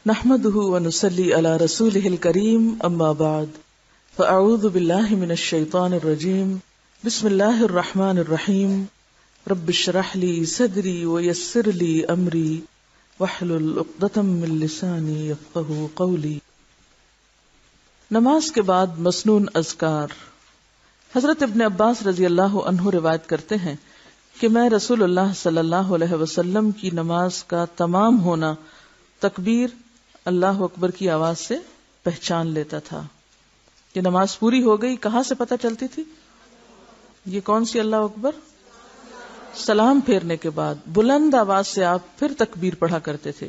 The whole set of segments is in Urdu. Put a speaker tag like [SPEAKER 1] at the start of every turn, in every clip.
[SPEAKER 1] نحمده ونصلي على رسوله الكريم اما بعد فاعوذ بالله من الشيطان الرجيم بسم الله الرحمن الرحيم رب اشرح لي صدري ويسر لي امري واحلل عقدة من لساني يفقهوا قولي۔ نماز کے بعد مسنون اذکار۔ حضرت ابن عباس رضی اللہ عنہ روایت کرتے ہیں کہ میں رسول اللہ صلی اللہ علیہ وسلم کی نماز کا تمام ہونا تکبیر اللہ اکبر کی آواز سے پہچان لیتا تھا کہ نماز پوری ہو گئی۔ کہاں سے پتہ چلتی تھی؟ یہ کون سی اللہ اکبر؟ سلام پھیرنے کے بعد بلند آواز سے آپ پھر تکبیر پڑھا کرتے تھے۔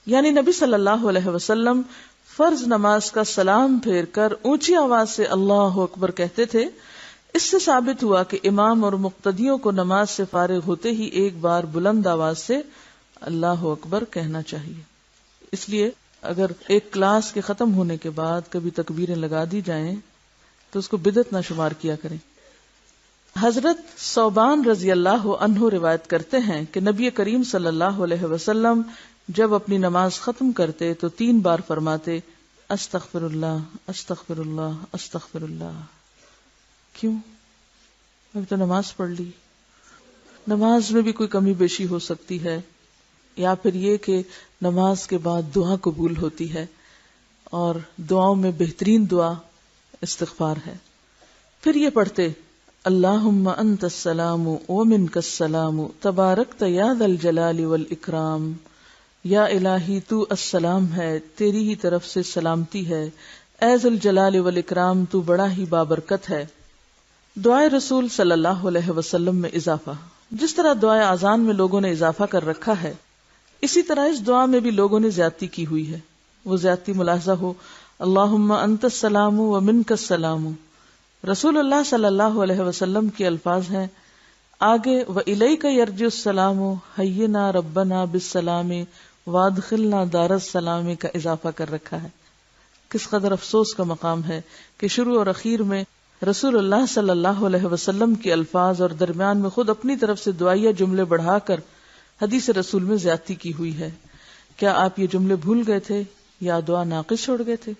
[SPEAKER 1] یعنی نبی صلی اللہ علیہ وسلم فرض نماز کا سلام پھیر کر اونچی آواز سے اللہ اکبر کہتے تھے۔ اس سے ثابت ہوا کہ امام اور مقتدیوں کو نماز سے فارغ ہوتے ہی ایک بار بلند آواز سے اللہ اکبر کہنا چاہیے۔ اس لیے اگر ایک کلاس کے ختم ہونے کے بعد کبھی تکبیریں لگا دی جائیں تو اس کو بدعت نہ شمار کیا کریں۔ حضرت ثوبان رضی اللہ عنہ روایت کرتے ہیں کہ نبی کریم صلی اللہ علیہ وسلم جب اپنی نماز ختم کرتے تو 3 بار فرماتے استغفر اللہ استغفر اللہ استغفر اللہ۔ کیوں؟ ابھی تو نماز پڑھ لی۔ نماز میں بھی کوئی کمی بیشی ہو سکتی ہے، یا پھر یہ کہ نماز کے بعد دعا قبول ہوتی ہے، اور دعاؤں میں بہترین دعا استغفار ہے۔ پھر یہ پڑھتے اللہم انت السلام ومنک السلام تبارکت یا ذا الجلال والاکرام۔ یا الہی تو السلام ہے، تیری ہی طرف سے سلامتی ہے، اے ذو الجلال والاکرام تو بڑا ہی بابرکت ہے۔ دعائے رسول صلی اللہ علیہ وسلم میں اضافہ۔ جس طرح دعائے اذان میں لوگوں نے اضافہ کر رکھا ہے، اسی طرح اس دعا میں بھی لوگوں نے زیادتی کی ہوئی ہے۔ وہ زیادتی ملاحظہ ہو اللہم انت السلام ومنک السلام۔ رسول اللہ صلی اللہ علیہ وسلم کے الفاظ ہیں، آگے وَإِلَيْكَ يَرْجِعُ السَّلَامُ حَيِّنَا رَبَّنَا بِالسَّلَامِ وَادْخِلْنَا دَارَ السَّلَامِ کا اضافہ کر رکھا ہے۔ کس قدر افسوس کا مقام ہے کہ شروع اور اخیر میں رسول اللہ صلی اللہ علیہ وسلم کے الفاظ اور درمیان میں خود اپنی طرف سے دعائیہ جملے بڑھا کر حدیث رسول میں زیادتی کی ہوئی ہے۔ کیا آپ یہ جملے بھول گئے تھے یا دعا ناقص چھوڑ گئے تھے؟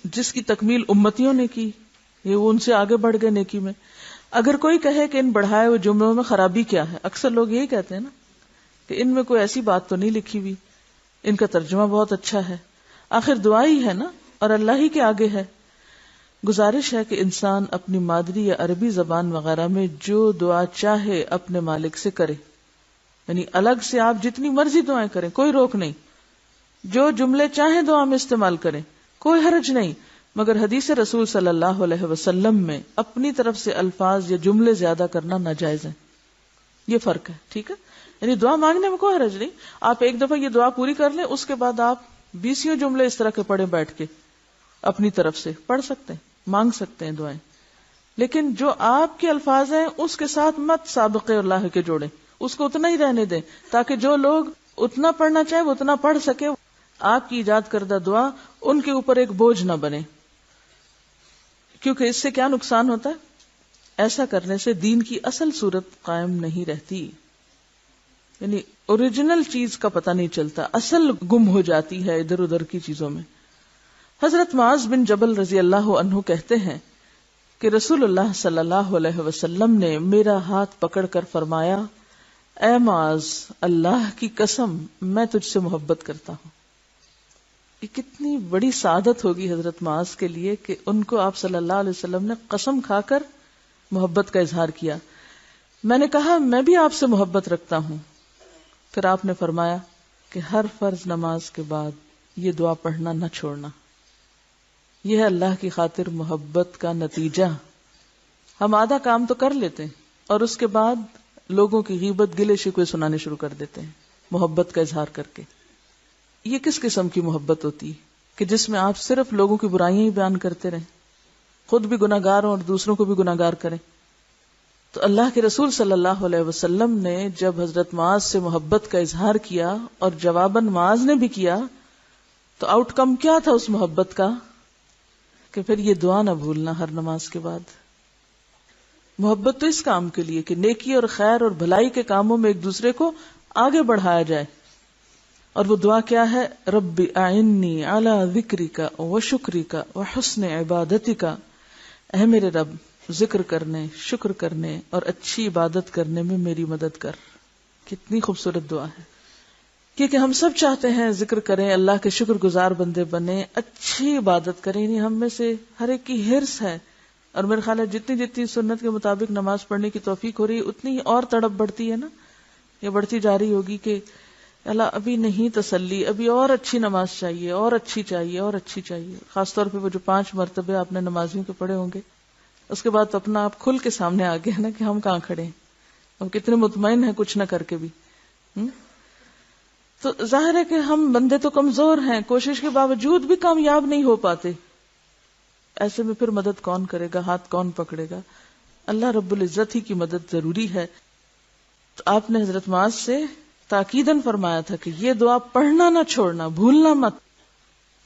[SPEAKER 1] جس کی تکمیل امتیوں نے کی، یہ وہ ان سے آگے بڑھ گئے نیکی میں۔ اگر کوئی کہے کہ ان بڑھائے ہوئے جملوں میں خرابی کیا ہے، اکثر لوگ یہی کہتے ہیں نا کہ ان میں کوئی ایسی بات تو نہیں لکھی ہوئی، ان کا ترجمہ بہت اچھا ہے، آخر دعا ہی ہے نا اور اللہ ہی کے آگے ہے۔ گزارش ہے کہ انسان اپنی مادری یا عربی زبان وغیرہ میں جو دعا چاہے اپنے مالک سے کرے، یعنی الگ سے آپ جتنی مرضی دعائیں کریں، کوئی روک نہیں، جو جملے چاہیں دعا میں استعمال کریں، کوئی حرج نہیں، مگر حدیث رسول صلی اللہ علیہ وسلم میں اپنی طرف سے الفاظ یا جملے زیادہ کرنا ناجائز ہے۔ یہ فرق ہے، ٹھیک ہے؟ یعنی دعا مانگنے میں کوئی حرج نہیں، آپ ایک دفعہ یہ دعا پوری کر لیں، اس کے بعد آپ 20 جملے اس طرح کے پڑھیں، بیٹھ کے اپنی طرف سے پڑھ سکتے ہیں، مانگ سکتے ہیں دعائیں، لیکن جو آپ کے الفاظ ہیں اس کے ساتھ مت سابقے اللہ کے جوڑیں، اس کو اتنا ہی رہنے دیں تاکہ جو لوگ اتنا پڑھنا چاہیں وہ اتنا پڑھ سکے۔ آپ کی ایجاد کردہ دعا ان کے اوپر ایک بوجھ نہ بنے، کیونکہ اس سے کیا نقصان ہوتا ہے؟ ایسا کرنے سے دین کی اصل صورت قائم نہیں رہتی، یعنی اوریجنل چیز کا پتہ نہیں چلتا، اصل گم ہو جاتی ہے ادھر ادھر کی چیزوں میں۔ حضرت معاذ بن جبل رضی اللہ عنہ کہتے ہیں کہ رسول اللہ صلی اللہ علیہ وسلم نے میرا ہاتھ پکڑ کر فرمایا، اے معاذ، اللہ کی قسم میں تجھ سے محبت کرتا ہوں۔ یہ کتنی بڑی سعادت ہوگی حضرت معاذ کے لیے کہ ان کو آپ صلی اللہ علیہ وسلم نے قسم کھا کر محبت کا اظہار کیا۔ میں نے کہا میں بھی آپ سے محبت رکھتا ہوں۔ پھر آپ نے فرمایا کہ ہر فرض نماز کے بعد یہ دعا پڑھنا نہ چھوڑنا۔ یہ ہے اللہ کی خاطر محبت کا نتیجہ۔ ہم آدھا کام تو کر لیتے ہیں اور اس کے بعد لوگوں کی غیبت گلے شکوے سنانے شروع کر دیتے ہیں محبت کا اظہار کر کے۔ یہ کس قسم کی محبت ہوتی ہے کہ جس میں آپ صرف لوگوں کی برائیاں ہی بیان کرتے رہیں، خود بھی گناہگار ہوں اور دوسروں کو بھی گناہگار کریں؟ تو اللہ کے رسول صلی اللہ علیہ وسلم نے جب حضرت معاذ سے محبت کا اظہار کیا اور جواباً معاذ نے بھی کیا، تو آؤٹ کم کیا تھا اس محبت کا؟ کہ پھر یہ دعا نہ بھولنا ہر نماز کے بعد۔ محبت تو اس کام کے لیے کہ نیکی اور خیر اور بھلائی کے کاموں میں ایک دوسرے کو آگے بڑھایا جائے، اور وہ دعا کیا ہے؟ رب اعنی علی ذکرک و شکرک و حسن عبادتک، اے میرے رب ذکر کرنے، شکر کرنے اور اچھی عبادت کرنے میں میری مدد کر۔ کتنی خوبصورت دعا ہے، کیونکہ ہم سب چاہتے ہیں ذکر کریں، اللہ کے شکر گزار بندے بنیں، اچھی عبادت کریں، یعنی ہم میں سے ہر ایک کی حرص ہے، اور میرے خیال ہے جتنی جتنی سنت کے مطابق نماز پڑھنے کی توفیق ہو رہی ہے اتنی ہی اور تڑپ بڑھتی ہے نا، یہ بڑھتی جا رہی ہوگی کہ اللہ ابھی نہیں تسلی، ابھی اور اچھی نماز چاہیے، اور اچھی چاہیے، اور اچھی چاہیے۔ خاص طور پہ وہ جو 5 مرتبے آپ نے نمازیوں کے پڑھے ہوں گے، اس کے بعد اپنا آپ کھل کے سامنے آ گیا نا کہ ہم کہاں کھڑے ہیں، ہم کتنے مطمئن ہیں کچھ نہ کر کے بھی۔ تو ظاہر ہے کہ ہم بندے تو کمزور ہیں، کوشش کے باوجود بھی کامیاب نہیں ہو پاتے، ایسے میں پھر مدد کون کرے گا، ہاتھ کون پکڑے گا؟ اللہ رب العزت ہی کی مدد ضروری ہے۔ تو آپ نے حضرت معاذ سے تاکیداً فرمایا تھا کہ یہ دعا پڑھنا نہ چھوڑنا، بھولنا مت۔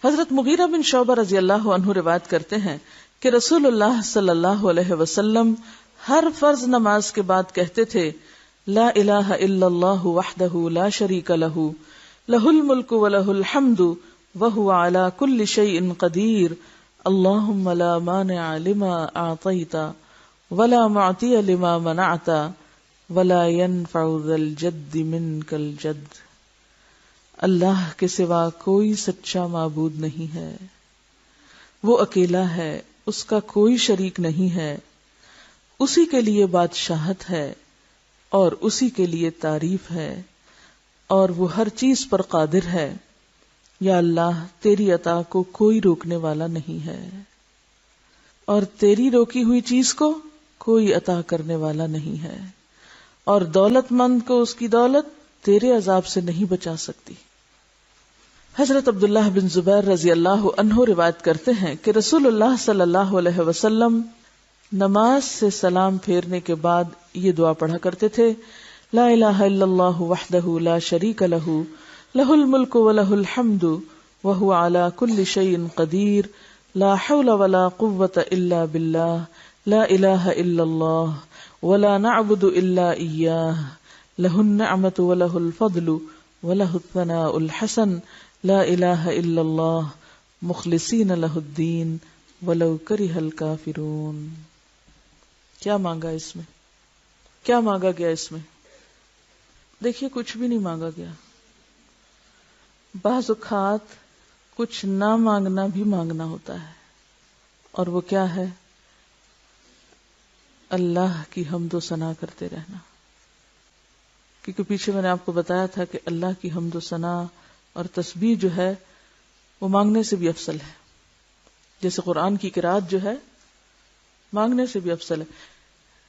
[SPEAKER 1] حضرت مغیرہ بن شعبہ رضی اللہ عنہ روایت کرتے ہیں کہ رسول اللہ صلی اللہ علیہ وسلم ہر فرض نماز کے بعد کہتے تھے، لا الہ الا اللہ وحدہ لا شریک لہ، لہ الملک ولہ الحمد وہو علی کل شیء قدیر، اللہم لا مانع لما اعطیت ولا معطی لما منعت ولا ينفع ذا الجد منک الجد۔ اللہ کے سوا کوئی سچا معبود نہیں ہے، وہ اکیلا ہے، اس کا کوئی شریک نہیں ہے، اسی کے لیے بادشاہت ہے اور اسی کے لیے تعریف ہے، اور وہ ہر چیز پر قادر ہے۔ یا اللہ تیری عطا کو کوئی روکنے والا نہیں ہے، اور تیری روکی ہوئی چیز کو کوئی عطا کرنے والا نہیں ہے، اور دولت مند کو اس کی دولت تیرے عذاب سے نہیں بچا سکتی۔ حضرت عبداللہ بن زبیر رضی اللہ عنہ روایت کرتے ہیں کہ رسول اللہ صلی اللہ علیہ وسلم نماز سے سلام پھیرنے کے بعد یہ دعا پڑھا کرتے تھے، لا الہ الا اللہ وحدہ لا شریک لہ، لہ الملک ولہ الحمد وہو علی کل شیء قدیر، لا حول ولا قوة الا باللہ، لا الہ الا اللہ ولا نعبد الا ایاہ، لہ النعمۃ ولہ الفضل ولہ الثناء الحسن، لا الہ الا اللہ مخلصین لہ الدین ولو کرہ الکافرون۔ کیا مانگا اس میں؟ کیا مانگا گیا اس میں؟ دیکھیے کچھ بھی نہیں مانگا گیا۔ بعض اوقات کچھ نہ مانگنا بھی مانگنا ہوتا ہے، اور وہ کیا ہے؟ اللہ کی حمد و ثنا کرتے رہنا۔ کیونکہ پیچھے میں نے آپ کو بتایا تھا کہ اللہ کی حمد و ثنا اور تسبیح جو ہے وہ مانگنے سے بھی افضل ہے، جیسے قرآن کی قرات جو ہے مانگنے سے بھی افضل ہے۔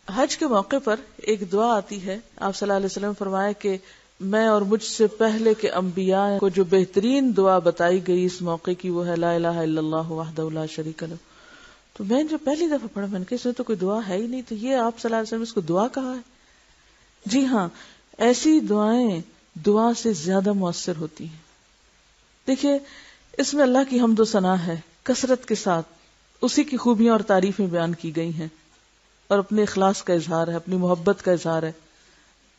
[SPEAKER 1] حج کے موقع پر ایک دعا آتی ہے، آپ صلی اللہ علیہ وسلم فرمایا کہ میں اور مجھ سے پہلے کے انبیاء کو جو بہترین دعا بتائی گئی اس موقع کی وہ ہے لا الہ الا اللہ وحدہ لا شریک لہ۔ تو میں جو پہلی دفعہ پڑھا میں نے کہا اس میں تو کوئی دعا ہے ہی نہیں، تو یہ آپ صلی اللہ علیہ وسلم اس کو دعا کہا ہے؟ جی ہاں، ایسی دعائیں دعا سے زیادہ مؤثر ہوتی ہیں۔ دیکھیے اس میں اللہ کی حمد و ثنا ہے، کثرت کے ساتھ اسی کی خوبیاں اور تعریفیں بیان کی گئی ہیں، اور اپنے اخلاص کا اظہار ہے، اپنی محبت کا اظہار ہے۔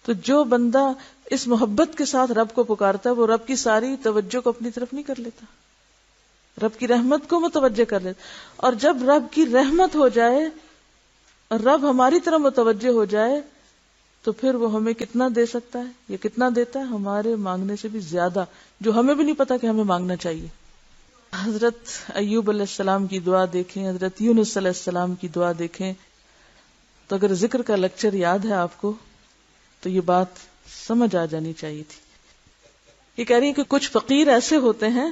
[SPEAKER 1] تو جو بندہ اس محبت کے ساتھ رب کو پکارتا ہے وہ رب کی ساری توجہ کو اپنی طرف نہیں کر لیتا، رب کی رحمت کو متوجہ کر لیتا۔ اور جب رب کی رحمت ہو جائے اور رب ہماری طرف متوجہ ہو جائے تو پھر وہ ہمیں کتنا دے سکتا ہے، یا کتنا دیتا ہے؟ ہمارے مانگنے سے بھی زیادہ، جو ہمیں بھی نہیں پتا کہ ہمیں مانگنا چاہیے۔ حضرت ایوب علیہ السلام کی دعا دیکھیں، حضرت یونس علیہ السلام کی دعا دیکھیں، تو اگر ذکر کا لیکچر یاد ہے آپ کو تو یہ بات سمجھ آ جانی چاہیے تھی۔ یہ کہہ رہی ہیں کہ کچھ فقیر ایسے ہوتے ہیں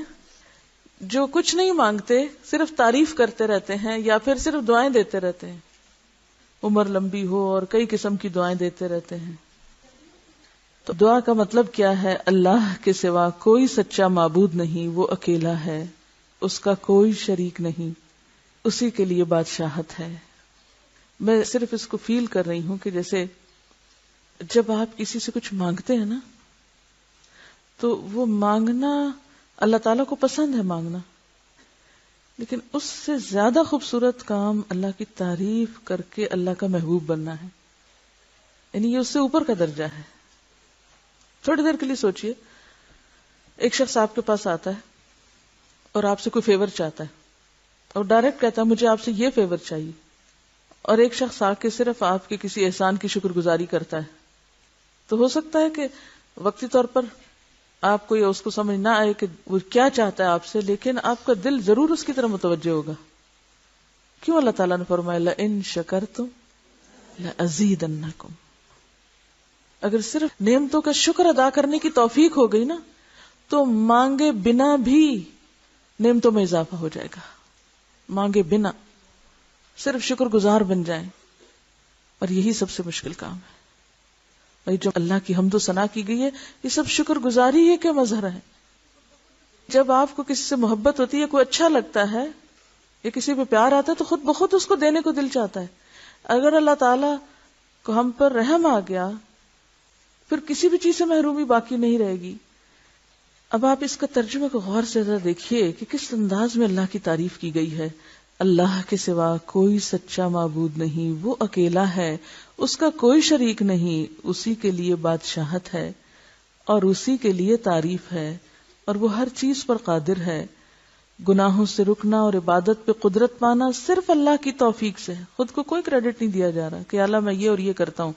[SPEAKER 1] جو کچھ نہیں مانگتے، صرف تعریف کرتے رہتے ہیں یا پھر صرف دعائیں دیتے رہتے ہیں، عمر لمبی ہو اور کئی قسم کی دعائیں دیتے رہتے ہیں۔ تو دعا کا مطلب کیا ہے؟ اللہ کے سوا کوئی سچا معبود نہیں، وہ اکیلا ہے، اس کا کوئی شریک نہیں، اسی کے لیے بادشاہت ہے۔ میں صرف اس کو فیل کر رہی ہوں کہ جیسے جب آپ کسی سے کچھ مانگتے ہیں نا تو وہ مانگنا اللہ تعالیٰ کو پسند ہے مانگنا، لیکن اس سے زیادہ خوبصورت کام اللہ کی تعریف کر کے اللہ کا محبوب بننا ہے، یعنی یہ اس سے اوپر کا درجہ ہے۔ تھوڑی دیر کے لیے سوچئے، ایک شخص آپ کے پاس آتا ہے اور آپ سے کوئی فیور چاہتا ہے اور ڈائریکٹ کہتا ہے مجھے آپ سے یہ فیور چاہیے، اور ایک شخص آ کے صرف آپ کے کسی احسان کی شکر گزاری کرتا ہے، تو ہو سکتا ہے کہ وقتی طور پر آپ کو یا اس کو سمجھ نہ آئے کہ وہ کیا چاہتا ہے آپ سے، لیکن آپ کا دل ضرور اس کی طرف متوجہ ہوگا. کیوں اللہ تعالیٰ نے فرمایا لئن شکرتم لأزیدنکم. اگر صرف نعمتوں کا شکر ادا کرنے کی توفیق ہو گئی نا تو مانگے بنا بھی نعمتوں میں اضافہ ہو جائے گا. مانگے بنا صرف شکر گزار بن جائیں، اور یہی سب سے مشکل کام ہے. بھائی جو اللہ کی حمد و ثنا کی گئی ہے یہ سب شکر گزاری ہے کہ مظہر ہے. جب آپ کو کسی سے محبت ہوتی ہے، کوئی اچھا لگتا ہے یا کسی پہ پیار آتا ہے تو خود بخود اس کو دینے کو دل چاہتا ہے. اگر اللہ تعالیٰ کو ہم پر رحم آ گیا پھر کسی بھی چیز سے محرومی باقی نہیں رہے گی. اب آپ اس کا ترجمے کو غور سے ذرا دیکھیے کہ کس انداز میں اللہ کی تعریف کی گئی ہے. اللہ کے سوا کوئی سچا معبود نہیں، وہ اکیلا ہے، اس کا کوئی شریک نہیں، اسی کے لیے بادشاہت ہے اور اسی کے لیے تعریف ہے، اور وہ ہر چیز پر قادر ہے. گناہوں سے رکنا اور عبادت پہ قدرت پانا صرف اللہ کی توفیق سے ہے. خود کو کوئی کریڈٹ نہیں دیا جا رہا کہ اللہ میں یہ اور یہ کرتا ہوں.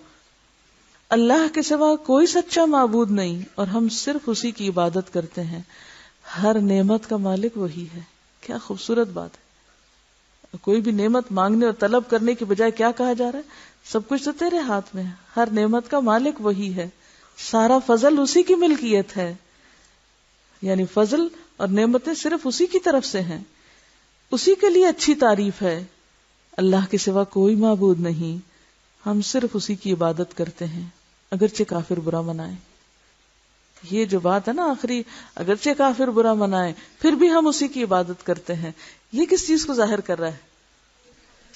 [SPEAKER 1] اللہ کے سوا کوئی سچا معبود نہیں اور ہم صرف اسی کی عبادت کرتے ہیں. ہر نعمت کا مالک وہی ہے. کیا خوبصورت بات ہے. کوئی بھی نعمت مانگنے اور طلب کرنے کی بجائے کیا کہا جا رہا ہے؟ سب کچھ تو تیرے ہاتھ میں ہے، ہر نعمت کا مالک وہی ہے، سارا فضل اسی کی ملکیت ہے. یعنی فضل اور نعمتیں صرف اسی کی طرف سے ہیں، اسی کے لیے اچھی تعریف ہے. اللہ کے سوا کوئی معبود نہیں، ہم صرف اسی کی عبادت کرتے ہیں اگرچہ کافر برا منائے. یہ جو بات ہے نا آخری، اگرچہ کافر برا منائے پھر بھی ہم اسی کی عبادت کرتے ہیں، یہ کس چیز کو ظاہر کر رہا ہے؟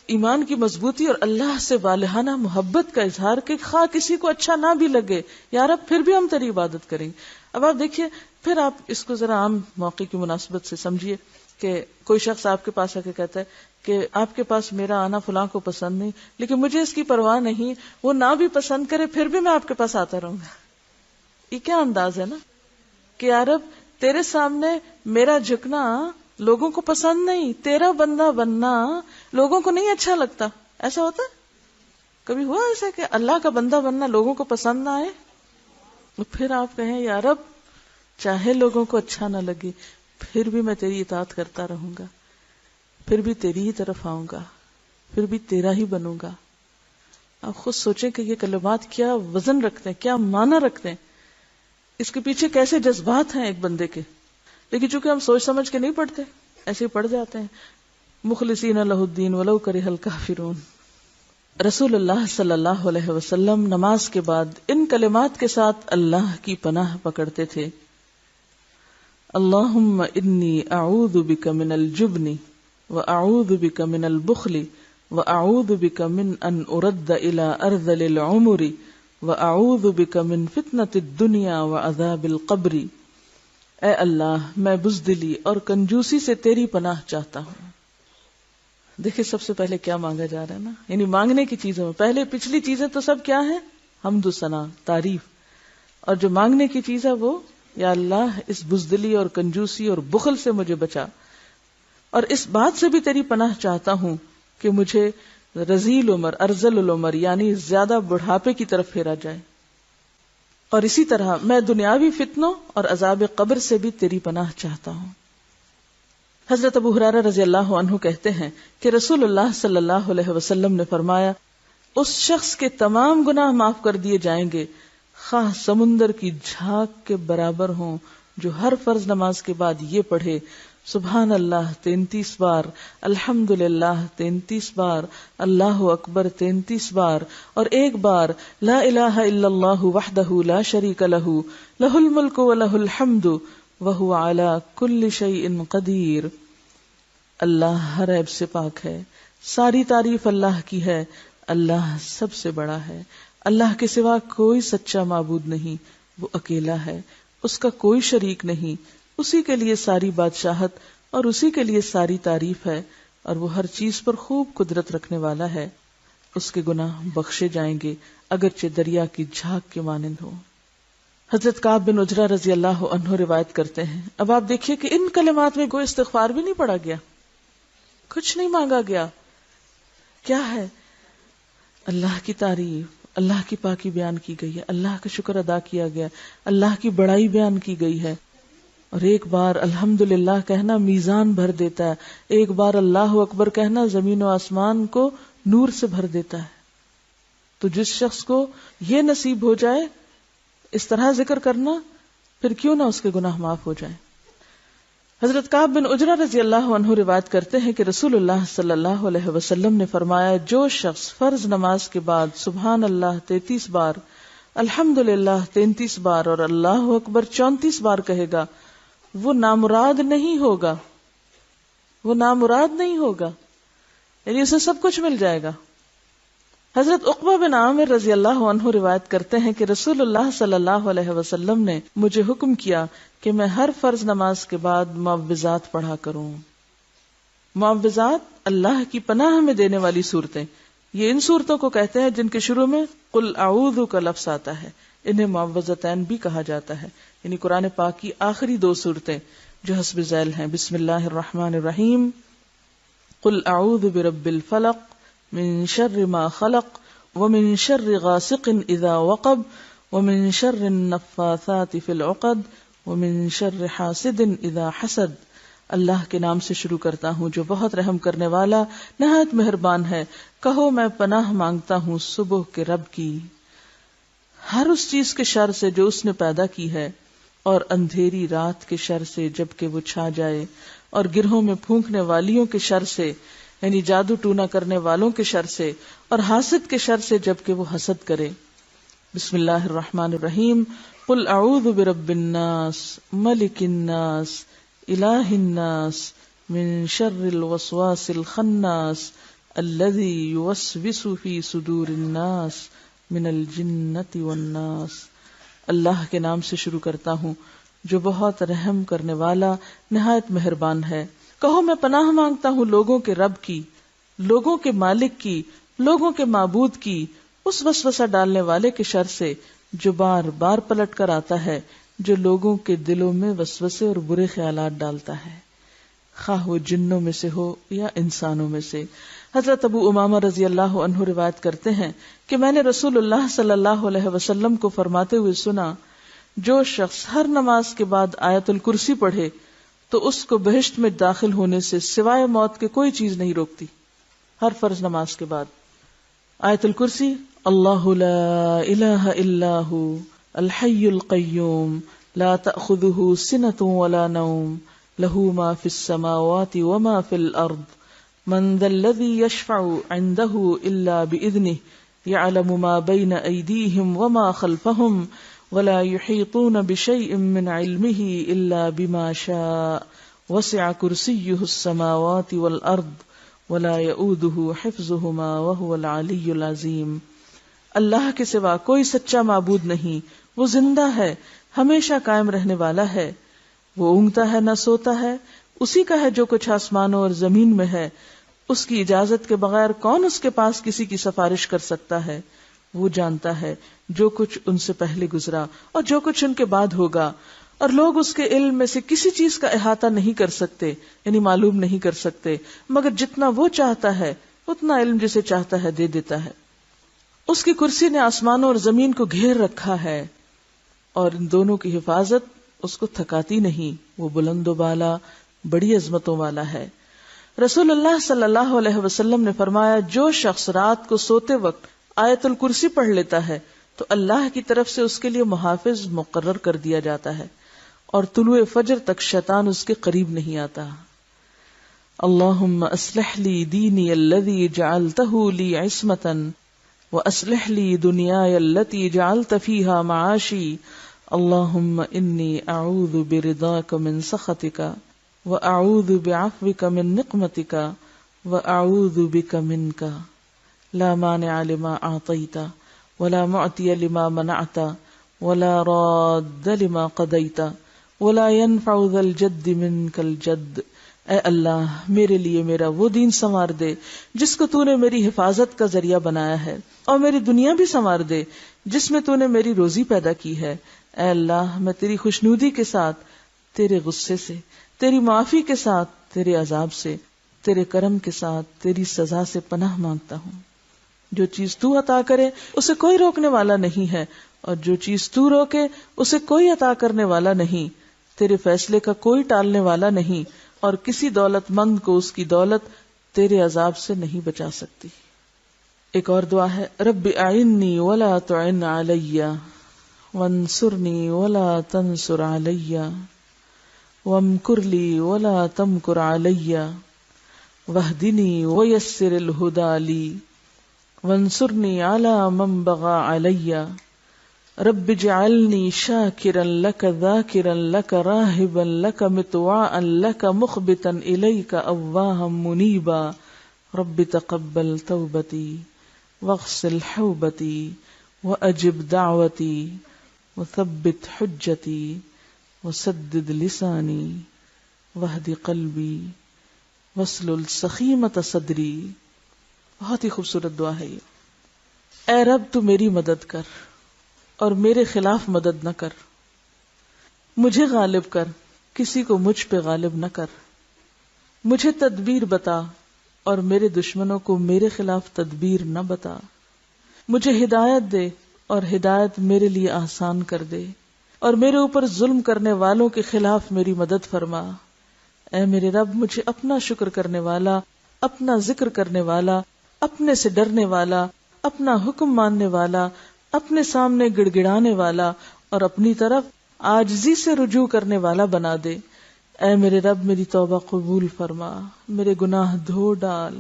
[SPEAKER 1] ایمان کی مضبوطی اور اللہ سے والہانہ محبت کا اظہار کہ خواہ کسی کو اچھا نہ بھی لگے یار اب پھر بھی ہم تیری عبادت کریں گے. اب آپ دیکھیے، پھر آپ اس کو ذرا عام موقع کی مناسبت سے سمجھیے کہ کوئی شخص آپ کے پاس آ کے کہتا ہے کہ آپ کے پاس میرا آنا فلاں کو پسند نہیں، لیکن مجھے اس کی پرواہ نہیں، وہ نہ بھی پسند کرے پھر بھی میں آپ کے پاس آتا رہوں گا. یہ کیا انداز ہے نا کہ یار اب تیرے سامنے میرا جھکنا لوگوں کو پسند نہیں، تیرا بندہ بننا لوگوں کو نہیں اچھا لگتا. ایسا ہوتا ہے؟ کبھی ہوا ایسا کہ اللہ کا بندہ بننا لوگوں کو پسند نہ آئے؟ پھر آپ کہیں یا رب چاہے لوگوں کو اچھا نہ لگے پھر بھی میں تیری اطاعت کرتا رہوں گا، پھر بھی تیری ہی طرف آؤں گا، پھر بھی تیرا ہی بنوں گا. آپ خود سوچیں کہ یہ کلمات کیا وزن رکھتے ہیں، کیا معنی رکھتے ہیں، اس کے پیچھے کیسے جذبات ہیں ایک بندے کے. لیکن چونکہ ہم سوچ سمجھ کے نہیں پڑھتے، ایسے ہی پڑھ جاتے ہیں. مخلصین لہ الدین ولو کرہ الکافرون. رسول اللہ صلی اللہ علیہ وسلم نماز کے بعد ان کلمات کے ساتھ اللہ کی پناہ پکڑتے تھے. اللہم انی اعوذ بک من الجبن واعوذ بک من البخل واعوذ بک من ان ارد الى ارذل العمر واعوذ بک من فتنۃ الدنیا وعذاب القبر. اے اللہ میں بزدلی اور کنجوسی سے تیری پناہ چاہتا ہوں. دیکھیں سب سے پہلے کیا مانگا جا رہا ہے نا، یعنی مانگنے کی چیزوں میں پہلے پچھلی چیزیں تو سب کیا ہیں؟ حمد و ثنا، تعریف. اور جو مانگنے کی چیز ہے وہ یا اللہ اس بزدلی اور کنجوسی اور بخل سے مجھے بچا، اور اس بات سے بھی تیری پناہ چاہتا ہوں کہ مجھے رذیل عمر، ارذل العمر یعنی زیادہ بڑھاپے کی طرف پھیرا جائے. اور اسی طرح میں دنیاوی فتنوں اور عذاب قبر سے بھی تیری پناہ چاہتا ہوں. حضرت ابو ہریرہ رضی اللہ عنہ کہتے ہیں کہ رسول اللہ صلی اللہ علیہ وسلم نے فرمایا اس شخص کے تمام گناہ معاف کر دیے جائیں گے خواہ سمندر کی جھاگ کے برابر ہوں، جو ہر فرض نماز کے بعد یہ پڑھے سبحان اللہ 33 بار، الحمدللہ 33 بار، اللہ اکبر 33 بار، اور ایک بار لا الہ الا اللہ وحدہ لا شریک لہ لہ الملک ولہ الحمد وہو علی کل شیء قدیر. اللہ ہر عیب سے پاک ہے، ساری تعریف اللہ کی ہے، اللہ سب سے بڑا ہے، اللہ کے سوا کوئی سچا معبود نہیں، وہ اکیلا ہے، اس کا کوئی شریک نہیں، اسی کے لیے ساری بادشاہت اور اسی کے لیے ساری تعریف ہے، اور وہ ہر چیز پر خوب قدرت رکھنے والا ہے. اس کے گناہ بخشے جائیں گے اگرچہ دریا کی جھاگ کے مانند ہو. حضرت کعب بن عجرہ رضی اللہ عنہ روایت کرتے ہیں، اب آپ دیکھیے کہ ان کلمات میں کوئی استغفار بھی نہیں پڑھا گیا، کچھ نہیں مانگا گیا. کیا ہے؟ اللہ کی تعریف، اللہ کی پاکی بیان کی گئی ہے، اللہ کا شکر ادا کیا گیا، اللہ کی بڑائی بیان کی گئی ہے. اور ایک بار الحمدللہ کہنا میزان بھر دیتا ہے، ایک بار اللہ اکبر کہنا زمین و آسمان کو نور سے بھر دیتا ہے. تو جس شخص کو یہ نصیب ہو جائے اس طرح ذکر کرنا، پھر کیوں نہ اس کے گناہ معاف ہو جائیں. حضرت کعب بن عجرہ رضی اللہ عنہ روایت کرتے ہیں کہ رسول اللہ صلی اللہ علیہ وسلم نے فرمایا، جو شخص فرض نماز کے بعد سبحان اللہ 33 بار، الحمدللہ 33 بار اور اللہ اکبر 34 بار کہے گا، وہ نامراد نہیں ہوگا، وہ نامراد نہیں ہوگا، یعنی اسے سب کچھ مل جائے گا. حضرت عقبہ بن عامر رضی اللہ عنہ روایت کرتے ہیں کہ رسول اللہ صلی اللہ علیہ وسلم نے مجھے حکم کیا کہ میں ہر فرض نماز کے بعد معوذات پڑھا کروں. معوذات اللہ کی پناہ میں دینے والی صورتیں، یہ ان صورتوں کو کہتے ہیں جن کے شروع میں قل اعوذ کا لفظ آتا ہے، انہیں معوذتین بھی کہا جاتا ہے. یعنی قرآن پاک کی آخری 2 صورتیں جو حسب ذیل ہیں، بسم اللہ الرحمن الرحیم، قل اعوذ برب الفلق من شر ما خلق ومن شر غاسق اذا وقب ومن شر النفاثات في العقد ومن شر حاسد اذا حسد. اللہ کے نام سے شروع کرتا ہوں جو بہت رحم کرنے والا نہایت مہربان ہے. کہو میں پناہ مانگتا ہوں صبح کے رب کی، ہر اس چیز کے شر سے جو اس نے پیدا کی ہے، اور اندھیری رات کے شر سے جبکہ وہ چھا جائے، اور گرہوں میں پھونکنے والیوں کے شر سے یعنی جادو ٹونا کرنے والوں کے شر سے، اور حاسد کے شر سے جبکہ وہ حسد کرے. بسم اللہ الرحمن الرحیم، قل اعوذ برب الناس ملک الناس الہ الناس من شر الوسواس الخناس الذی یوسوس فی صدور الناس من الجنۃ والناس. اللہ کے نام سے شروع کرتا ہوں جو بہت رحم کرنے والا نہایت مہربان ہے. کہو میں پناہ مانگتا ہوں لوگوں کے رب کی، لوگوں کے مالک کی، لوگوں کے معبود کی، اس وسوسہ ڈالنے والے کے شر سے جو بار بار پلٹ کر آتا ہے، جو لوگوں کے دلوں میں وسوسے اور برے خیالات ڈالتا ہے، خواہ وہ جنوں میں سے ہو یا انسانوں میں سے. حضرت ابو امامہ رضی اللہ عنہ روایت کرتے ہیں کہ میں نے رسول اللہ صلی اللہ علیہ وسلم کو فرماتے ہوئے سنا، جو شخص ہر نماز کے بعد آیت الکرسی پڑھے تو اس کو بہشت میں داخل ہونے سے سوائے موت کے کوئی چیز نہیں روکتی. ہر فرض نماز کے بعد آیت الکرسی، اللہ لا الہ الا ہو الحی القیوم لا تأخذہ سنۃ ولا نوم لہ ما فی السماوات وما فی الارض من ذا الذی یشفع عندہ الا بإذنہ یعلم ما بین ایدیہم وما خلفہم ولا يحيطون بشيء من علمه إلا بما شاء وسع كرسيه السماوات والأرض ولا يؤوده حفظهما وهو العلي العظيم. اللہ کے سوا کوئی سچا معبود نہیں، وہ زندہ ہے، ہمیشہ قائم رہنے والا ہے، وہ اونگتا ہے نہ سوتا ہے، اسی کا ہے جو کچھ آسمانوں اور زمین میں ہے، اس کی اجازت کے بغیر کون اس کے پاس کسی کی سفارش کر سکتا ہے. وہ جانتا ہے جو کچھ ان سے پہلے گزرا اور جو کچھ ان کے بعد ہوگا، اور لوگ اس کے علم میں سے کسی چیز کا احاطہ نہیں کر سکتے، یعنی معلوم نہیں کر سکتے، مگر جتنا وہ چاہتا ہے اتنا علم جسے چاہتا ہے دے دیتا ہے. اس کی کرسی نے آسمانوں اور زمین کو گھیر رکھا ہے، اور ان دونوں کی حفاظت اس کو تھکاتی نہیں. وہ بلند و بالا بڑی عظمتوں والا ہے. رسول اللہ صلی اللہ علیہ وسلم نے فرمایا، جو شخص رات کو سوتے وقت آیت الکرسی پڑھ لیتا ہے تو اللہ کی طرف سے اس کے لیے محافظ مقرر کر دیا جاتا ہے، اور طلوع فجر تک شیطان اس کے قریب نہیں آتا. اللہم اصلح لی دینی الذی جعلتہ لی عصمتا واصلح لی دنیای التي جعلت فیہا معاشی. اللہم انی اعوذ برضاک من سخطک واعوذ بعفوک من نقمتک واعوذ بک منک لا مانع لما اعطیت ولا معطی لما منعت ولا راد لما قضیت ولا ينفع ذا الجد منک الجد. اے اللہ میرے لیے میرا وہ دین سنوار دے جس کو تو نے میری حفاظت کا ذریعہ بنایا ہے، اور میری دنیا بھی سنوار دے جس میں تو نے میری روزی پیدا کی ہے. اے اللہ میں تیری خوشنودی کے ساتھ تیرے غصے سے، تیری معافی کے ساتھ تیرے عذاب سے، تیرے کرم کے ساتھ تیری سزا سے پناہ مانگتا ہوں۔ جو چیز تو عطا کرے اسے کوئی روکنے والا نہیں ہے، اور جو چیز تو روکے اسے کوئی عطا کرنے والا نہیں، تیرے فیصلے کا کوئی ٹالنے والا نہیں، اور کسی دولت مند کو اس کی دولت تیرے عذاب سے نہیں بچا سکتی۔ ایک اور دعا ہے، رب اعنی ولا تعن علی وانصرنی ولا تنصر علی وامکر لی ولا تمکر علی واہدنی ویسر الہدی لی وانصرنی علی من بغى علی رب اجعلنی شاکرا لک ذاکرا لک راہبا لک مطواعا لک مخبتا الیک اواہا منیبا رب تقبل توبتی واغسل حوبتی واجب دعوتی وثبت حجتی وسدد لسانی واہد قلبی واسلل سخیمۃ صدری۔ بہت ہی خوبصورت دعا ہے یہ۔ اے رب تو میری مدد کر اور میرے خلاف مدد نہ کر، مجھے غالب کر، کسی کو مجھ پہ غالب نہ کر، مجھے تدبیر بتا اور میرے دشمنوں کو میرے خلاف تدبیر نہ بتا، مجھے ہدایت دے اور ہدایت میرے لیے آسان کر دے، اور میرے اوپر ظلم کرنے والوں کے خلاف میری مدد فرما۔ اے میرے رب مجھے اپنا شکر کرنے والا، اپنا ذکر کرنے والا، اپنے سے ڈرنے والا، اپنا حکم ماننے والا، اپنے سامنے گڑ گڑانے والا اور اپنی طرف عاجزی سے رجوع کرنے والا بنا دے۔ اے میرے رب میری توبہ قبول فرما، میرے گناہ دھو ڈال،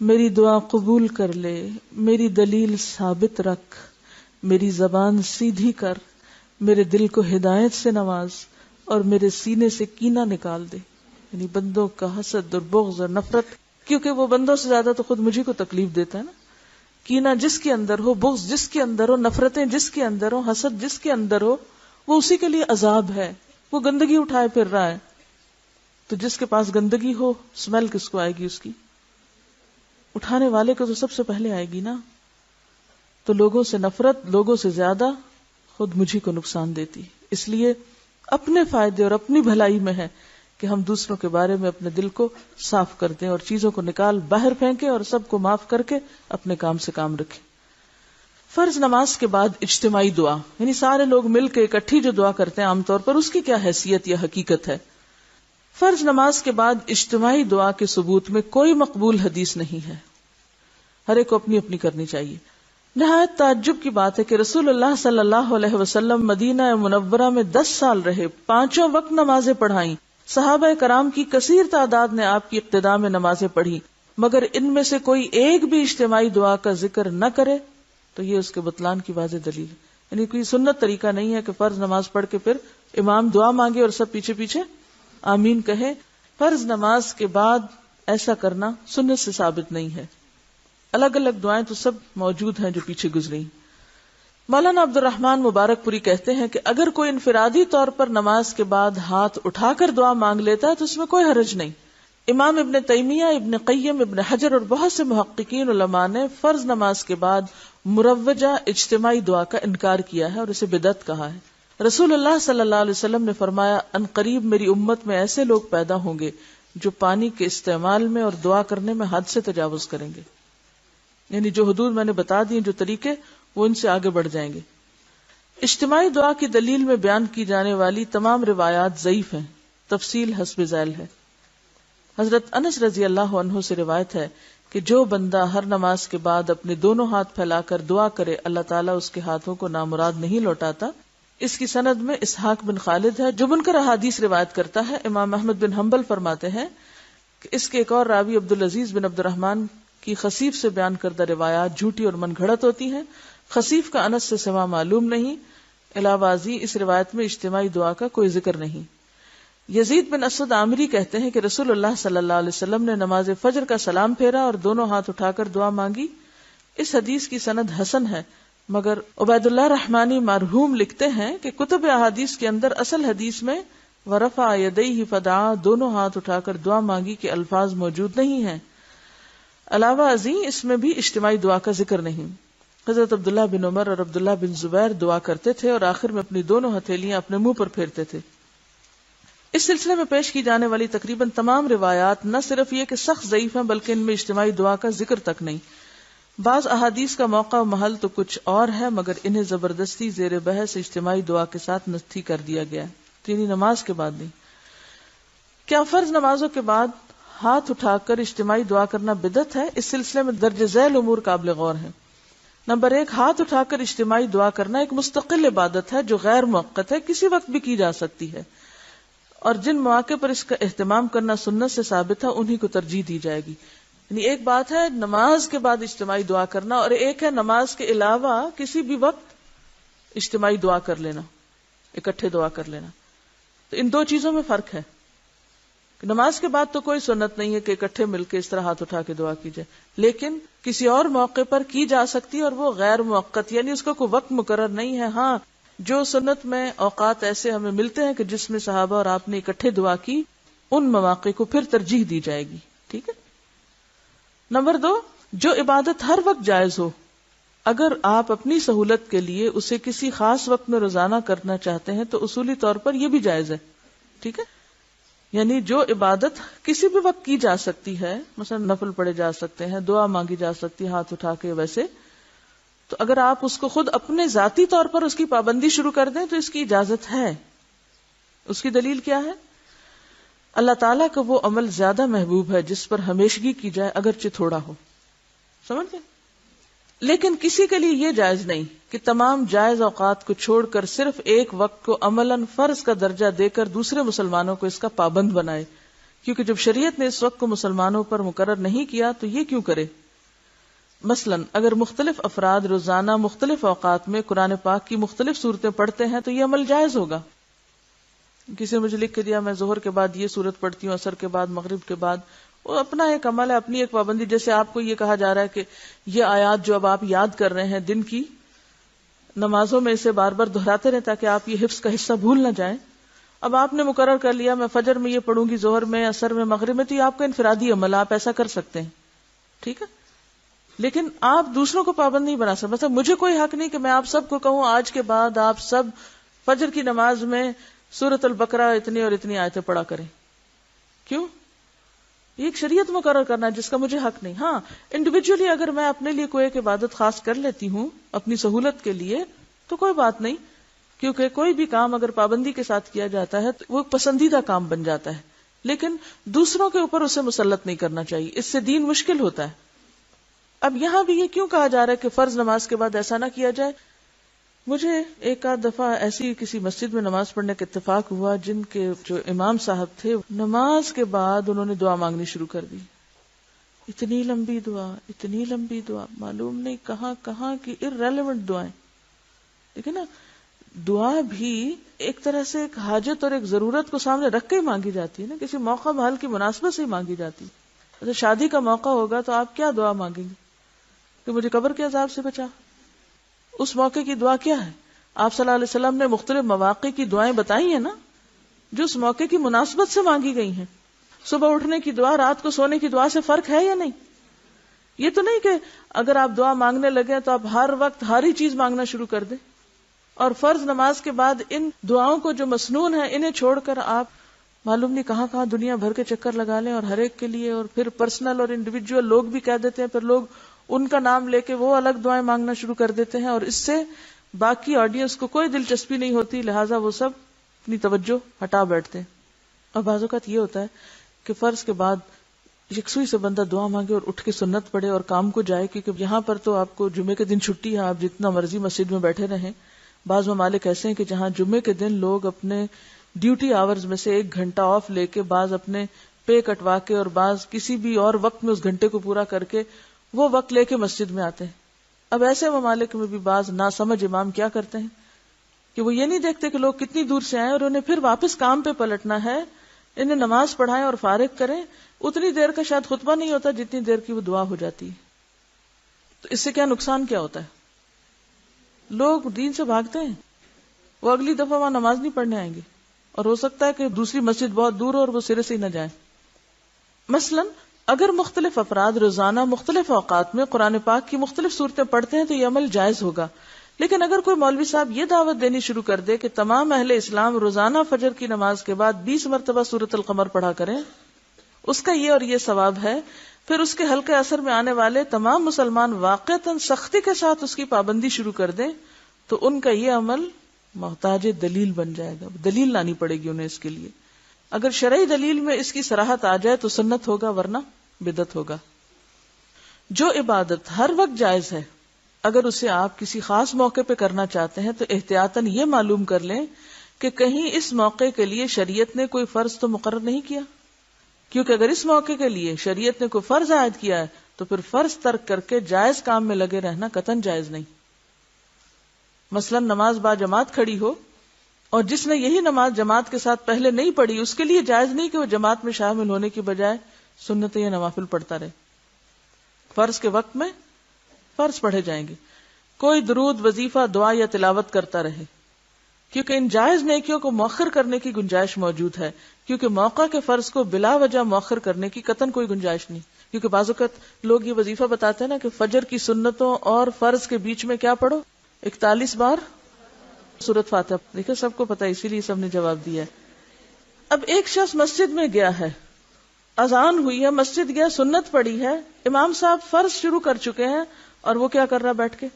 [SPEAKER 1] میری دعا قبول کر لے، میری دلیل ثابت رکھ، میری زبان سیدھی کر، میرے دل کو ہدایت سے نواز اور میرے سینے سے کینہ نکال دے، یعنی بندوں کا حسد اور بغض اور نفرت، کیونکہ وہ بندوں سے زیادہ تو خود مجھے کو تکلیف دیتا ہے نا۔ کینہ جس کے اندر ہو، بغض جس کے اندر ہو، نفرتیں جس کے اندر ہو، حسد جس کے اندر ہو، وہ اسی کے لیے عذاب ہے، وہ گندگی اٹھائے پھر رہا ہے۔ تو جس کے پاس گندگی ہو، اسمیل کس کو آئے گی اس کی؟ اٹھانے والے کو تو سب سے پہلے آئے گی نا۔ تو لوگوں سے نفرت لوگوں سے زیادہ خود مجھے کو نقصان دیتی، اس لیے اپنے فائدے اور اپنی بھلائی میں ہے کہ ہم دوسروں کے بارے میں اپنے دل کو صاف کر دیں اور چیزوں کو نکال باہر پھینکیں اور سب کو معاف کر کے اپنے کام سے کام رکھیں۔ فرض نماز کے بعد اجتماعی دعا، یعنی سارے لوگ مل کے اکٹھی جو دعا کرتے ہیں عام طور پر، اس کی کیا حیثیت یا حقیقت ہے؟ فرض نماز کے بعد اجتماعی دعا کے ثبوت میں کوئی مقبول حدیث نہیں ہے، ہر ایک کو اپنی اپنی کرنی چاہیے۔ نہایت تعجب کی بات ہے کہ رسول اللہ صلی اللہ علیہ وسلم مدینہ منورہ میں 10 سال رہے، 5 وقت نمازیں پڑھائیں، صحابہ کرام کی کثیر تعداد نے آپ کی اقتداء میں نمازیں پڑھی، مگر ان میں سے کوئی ایک بھی اجتماعی دعا کا ذکر نہ کرے تو یہ اس کے بطلان کی واضح دلیل ہے۔ یعنی کوئی سنت طریقہ نہیں ہے کہ فرض نماز پڑھ کے پھر امام دعا مانگے اور سب پیچھے پیچھے آمین کہے۔ فرض نماز کے بعد ایسا کرنا سنت سے ثابت نہیں ہے۔ الگ الگ دعائیں تو سب موجود ہیں جو پیچھے گزری۔ مولانا عبد الرحمن مبارک پوری کہتے ہیں کہ اگر کوئی انفرادی طور پر نماز کے بعد ہاتھ اٹھا کر دعا مانگ لیتا ہے تو اس میں کوئی حرج نہیں۔ امام ابن تیمیہ، ابن قیم، ابن حجر اور بہت سے محققین علماء نے فرض نماز کے بعد مروجہ اجتماعی دعا کا انکار کیا ہے اور اسے بدعت کہا ہے۔ رسول اللہ صلی اللہ علیہ وسلم نے فرمایا، ان قریب میری امت میں ایسے لوگ پیدا ہوں گے جو پانی کے استعمال میں اور دعا کرنے میں حد سے تجاوز کریں گے، یعنی جو حدود میں نے بتا دی، جو طریقے، وہ ان سے آگے بڑھ جائیں گے۔ اجتماعی دعا کی دلیل میں بیان کی جانے والی تمام روایات ضعیف ہیں، تفصیل حسب ذیل ہے۔ حضرت انس رضی اللہ عنہ سے روایت ہے کہ جو بندہ ہر نماز کے بعد اپنے دونوں ہاتھ پھیلا کر دعا کرے، اللہ تعالیٰ اس کے ہاتھوں کو نامراد نہیں لوٹاتا۔ اس کی سند میں اسحاق بن خالد ہے جو منکر احادیث روایت کرتا ہے۔ امام احمد بن حنبل فرماتے ہیں کہ اس کے ایک اور راوی عبدالعزیز بن عبد الرحمن کی خصیف سے بیان کردہ روایات جھوٹی اور من گھڑت ہوتی ہیں۔ خصیف کا انس سے سوا معلوم نہیں، علاوہ ازیں اس روایت میں اجتماعی دعا کا کوئی ذکر نہیں۔ یزید بن اسود عامری کہتے ہیں کہ رسول اللہ صلی اللہ علیہ وسلم نے نماز فجر کا سلام پھیرا اور دونوں ہاتھ اٹھا کر دعا مانگی۔ اس حدیث کی سند حسن ہے، مگر عبید اللہ رحمانی مرحوم لکھتے ہیں کہ کتب احادیث کے اندر اصل حدیث میں ورفع یدیہ فدعا، دونوں ہاتھ اٹھا کر دعا مانگی کے الفاظ موجود نہیں ہیں۔ علاوہ ازیں اس میں بھی اجتماعی دعا کا ذکر نہیں۔ حضرت عبداللہ بن عمر اور عبداللہ بن زبیر دعا کرتے تھے اور آخر میں اپنی دونوں ہتھیلیاں اپنے منہ پر پھیرتے تھے۔ اس سلسلے میں پیش کی جانے والی تقریباً تمام روایات نہ صرف یہ کہ سخت ضعیف ہیں بلکہ ان میں اجتماعی دعا کا ذکر تک نہیں۔ بعض احادیث کا موقع و محل تو کچھ اور ہے مگر انہیں زبردستی زیر بحث اجتماعی دعا کے ساتھ نتھی کر دیا گیا ہے، یعنی نماز کے بعد نہیں۔ کیا فرض نمازوں کے بعد ہاتھ اٹھا کر اجتماعی دعا کرنا بدعت ہے؟ اس سلسلے میں درج ذیل امور قابل غور ہیں۔ نمبر 1، ہاتھ اٹھا کر اجتماعی دعا کرنا ایک مستقل عبادت ہے جو غیر موقت ہے، کسی وقت بھی کی جا سکتی ہے، اور جن مواقع پر اس کا اہتمام کرنا سنت سے ثابت ہے انہی کو ترجیح دی جائے گی۔ یعنی ایک بات ہے نماز کے بعد اجتماعی دعا کرنا، اور ایک ہے نماز کے علاوہ کسی بھی وقت اجتماعی دعا کر لینا، اکٹھے دعا کر لینا۔ تو ان دو چیزوں میں فرق ہے۔ نماز کے بعد تو کوئی سنت نہیں ہے کہ اکٹھے مل کے اس طرح ہاتھ اٹھا کے دعا کی جائے، لیکن کسی اور موقع پر کی جا سکتی ہے، اور وہ غیر موقت، یعنی اس کا کوئی وقت مقرر نہیں ہے۔ ہاں، جو سنت میں اوقات ایسے ہمیں ملتے ہیں کہ جس میں صحابہ اور آپ نے اکٹھے دعا کی، ان مواقع کو پھر ترجیح دی جائے گی۔ ٹھیک ہے۔ نمبر 2، جو عبادت ہر وقت جائز ہو، اگر آپ اپنی سہولت کے لیے اسے کسی خاص وقت میں روزانہ کرنا چاہتے ہیں تو اصولی طور پر یہ بھی جائز ہے۔ ٹھیک ہے، یعنی جو عبادت کسی بھی وقت کی جا سکتی ہے، مثلا نفل پڑھے جا سکتے ہیں، دعا مانگی جا سکتی ہے ہاتھ اٹھا کے، ویسے تو اگر آپ اس کو خود اپنے ذاتی طور پر اس کی پابندی شروع کر دیں تو اس کی اجازت ہے۔ اس کی دلیل کیا ہے؟ اللہ تعالیٰ کا وہ عمل زیادہ محبوب ہے جس پر ہمیشگی کی جائے اگرچہ تھوڑا ہو، سمجھ گئے؟ لیکن کسی کے لیے یہ جائز نہیں کہ تمام جائز اوقات کو چھوڑ کر صرف ایک وقت کو عملاً فرض کا درجہ دے کر دوسرے مسلمانوں کو اس کا پابند بنائے، کیونکہ جب شریعت نے اس وقت کو مسلمانوں پر مقرر نہیں کیا تو یہ کیوں کرے؟ مثلاً اگر مختلف افراد روزانہ مختلف اوقات میں قرآن پاک کی مختلف صورتیں پڑھتے ہیں تو یہ عمل جائز ہوگا۔ کسی نے مجھے لکھ کے دیا میں ظہر کے بعد یہ صورت پڑھتی ہوں، عصر کے بعد، مغرب کے بعد، وہ اپنا ایک عمل ہے، اپنی ایک پابندی۔ جیسے آپ کو یہ کہا جا رہا ہے کہ یہ آیات جو اب آپ یاد کر رہے ہیں دن کی نمازوں میں اسے بار بار دہراتے رہیں تاکہ آپ یہ حفظ کا حصہ بھول نہ جائیں۔ اب آپ نے مقرر کر لیا میں فجر میں یہ پڑھوں گی، ظہر میں، عصر میں، مغرب میں، تو یہ آپ کا انفرادی عمل، آپ ایسا کر سکتے ہیں، ٹھیک ہے، لیکن آپ دوسروں کو پابند نہیں بنا سکتے۔ مثلا مجھے کوئی حق نہیں کہ میں آپ سب کو کہوں آج کے بعد آپ سب فجر کی نماز میں سورۃ البقرہ اتنی اور اتنی آیتیں پڑھا کریں۔ کیوں؟ یہ ایک شریعت مقرر کرنا ہے جس کا مجھے حق نہیں۔ ہاں، انڈیویجولی اگر میں اپنے لیے کوئی ایک عبادت خاص کر لیتی ہوں اپنی سہولت کے لیے تو کوئی بات نہیں، کیونکہ کوئی بھی کام اگر پابندی کے ساتھ کیا جاتا ہے تو وہ پسندیدہ کام بن جاتا ہے، لیکن دوسروں کے اوپر اسے مسلط نہیں کرنا چاہیے، اس سے دین مشکل ہوتا ہے۔ اب یہاں بھی یہ کیوں کہا جا رہا ہے کہ فرض نماز کے بعد ایسا نہ کیا جائے؟ مجھے ایک آدھ دفعہ ایسی کسی مسجد میں نماز پڑھنے کا اتفاق ہوا جن کے جو امام صاحب تھے نماز کے بعد انہوں نے دعا مانگنی شروع کر دی، اتنی لمبی دعا، اتنی لمبی دعا، معلوم نہیں کہاں کہاں کی irrelevant دعائیں۔ دیکھیں نا، دعا بھی ایک طرح سے ایک حاجت اور ایک ضرورت کو سامنے رکھ کے ہی مانگی جاتی ہے نا، کسی موقع محل کی مناسبت سے ہی مانگی جاتی ہے۔ اگر شادی کا موقع ہوگا تو آپ کیا دعا مانگیں گے کہ مجھے قبر کے عذاب سے بچا؟ اس موقع کی دعا کیا ہے؟ آپ صلی اللہ علیہ وسلم نے مختلف مواقع کی دعائیں بتائی ہیں نا جو اس موقع کی مناسبت سے مانگی گئی ہیں۔ صبح اٹھنے کی دعا رات کو سونے کی دعا سے فرق ہے یا نہیں؟ یہ تو نہیں کہ اگر آپ دعا مانگنے لگے تو آپ ہر وقت ہر ہی چیز مانگنا شروع کر دیں، اور فرض نماز کے بعد ان دعاؤں کو جو مسنون ہیں انہیں چھوڑ کر آپ معلوم نہیں کہاں کہاں دنیا بھر کے چکر لگا لیں اور ہر ایک کے لیے، اور پھر پرسنل اور انڈیویجول لوگ بھی کہہ دیتے ہیں، پھر لوگ ان کا نام لے کے وہ الگ دعائیں مانگنا شروع کر دیتے ہیں، اور اس سے باقی آڈینس کو کوئی دلچسپی نہیں ہوتی، لہٰذا وہ سب اپنی توجہ ہٹا بیٹھتے ہیں۔ اور بعض اوقات یہ ہوتا ہے کہ فرض کے بعد یکسوئی سے بندہ دعا مانگے اور اٹھ کے سنت پڑھے اور کام کو جائے، کیونکہ یہاں پر تو آپ کو جمعے کے دن چھٹی ہے، آپ جتنا مرضی مسجد میں بیٹھے رہیں۔ بعض ممالک ایسے ہیں کہ جہاں جمعے کے دن لوگ اپنے ڈیوٹی آورز میں سے 1 گھنٹہ آف لے کے، بعض اپنے پے کٹوا کے اور بعض کسی بھی اور وقت میں اس گھنٹے کو پورا کر کے وہ وقت لے کے مسجد میں آتے ہیں۔ اب ایسے ممالک میں بھی بعض ناسمجھ امام کیا کرتے ہیں کہ وہ یہ نہیں دیکھتے کہ لوگ کتنی دور سے آئے اور انہیں پھر واپس کام پہ پلٹنا ہے، انہیں نماز پڑھائیں اور فارغ کریں، اتنی دیر کا شاید خطبہ نہیں ہوتا جتنی دیر کی وہ دعا ہو جاتی ہے۔ تو اس سے کیا نقصان کیا ہوتا ہے؟ لوگ دین سے بھاگتے ہیں، وہ اگلی دفعہ وہاں نماز نہیں پڑھنے آئیں گے، اور ہو سکتا ہے کہ دوسری مسجد بہت دور ہو اور وہ سرے سے ہی نہ جائیں۔ مثلاً اگر مختلف افراد روزانہ مختلف اوقات میں قرآن پاک کی مختلف صورتیں پڑھتے ہیں تو یہ عمل جائز ہوگا، لیکن اگر کوئی مولوی صاحب یہ دعوت دینی شروع کر دے کہ تمام اہل اسلام روزانہ فجر کی نماز کے بعد 20 مرتبہ سورۃ القمر پڑھا کریں، اس کا یہ اور یہ ثواب ہے، پھر اس کے حلقے اثر میں آنے والے تمام مسلمان واقعتاً سختی کے ساتھ اس کی پابندی شروع کر دیں، تو ان کا یہ عمل محتاج دلیل بن جائے گا، دلیل لانی پڑے گی انہیں اس کے لیے۔ اگر شرعی دلیل میں اس کی صراحت آ جائے تو سنت ہوگا، ورنہ بدعت ہوگا۔ جو عبادت ہر وقت جائز ہے، اگر اسے آپ کسی خاص موقع پہ کرنا چاہتے ہیں تو احتیاطاً یہ معلوم کر لیں کہ کہیں اس موقع کے لیے شریعت نے کوئی فرض تو مقرر نہیں کیا، کیونکہ اگر اس موقع کے لیے شریعت نے کوئی فرض عائد کیا ہے تو پھر فرض ترک کر کے جائز کام میں لگے رہنا قطعاً جائز نہیں۔ مثلا نماز با جماعت کھڑی ہو اور جس نے یہی نماز جماعت کے ساتھ پہلے نہیں پڑھی، اس کے لیے جائز نہیں کہ وہ جماعت میں شامل ہونے کی بجائے سنتیں یا نوافل پڑھتا رہے۔ فرض کے وقت میں فرض پڑھے جائیں گے، کوئی درود، وظیفہ، دعا یا تلاوت کرتا رہے، کیونکہ ان جائز نیکیوں کو مؤخر کرنے کی گنجائش موجود ہے، کیونکہ موقع کے فرض کو بلا وجہ مؤخر کرنے کی قطعاً کوئی گنجائش نہیں۔ کیونکہ بعض اوقات لوگ یہ وظیفہ بتاتے ہیں نا کہ فجر کی سنتوں اور فرض کے بیچ میں کیا پڑھو، 41 بار سورۃ فاتحہ۔ دیکھیں سب کو پتا ہے، اسی لیے سب نے جواب دیا ہے۔ اب ایک شخص مسجد میں گیا ہے، اذان ہوئی ہے، مسجد گیا، سنت پڑھی ہے، امام صاحب فرض شروع کر چکے ہیں اور وہ کیا کر رہا ہے، بیٹھ کے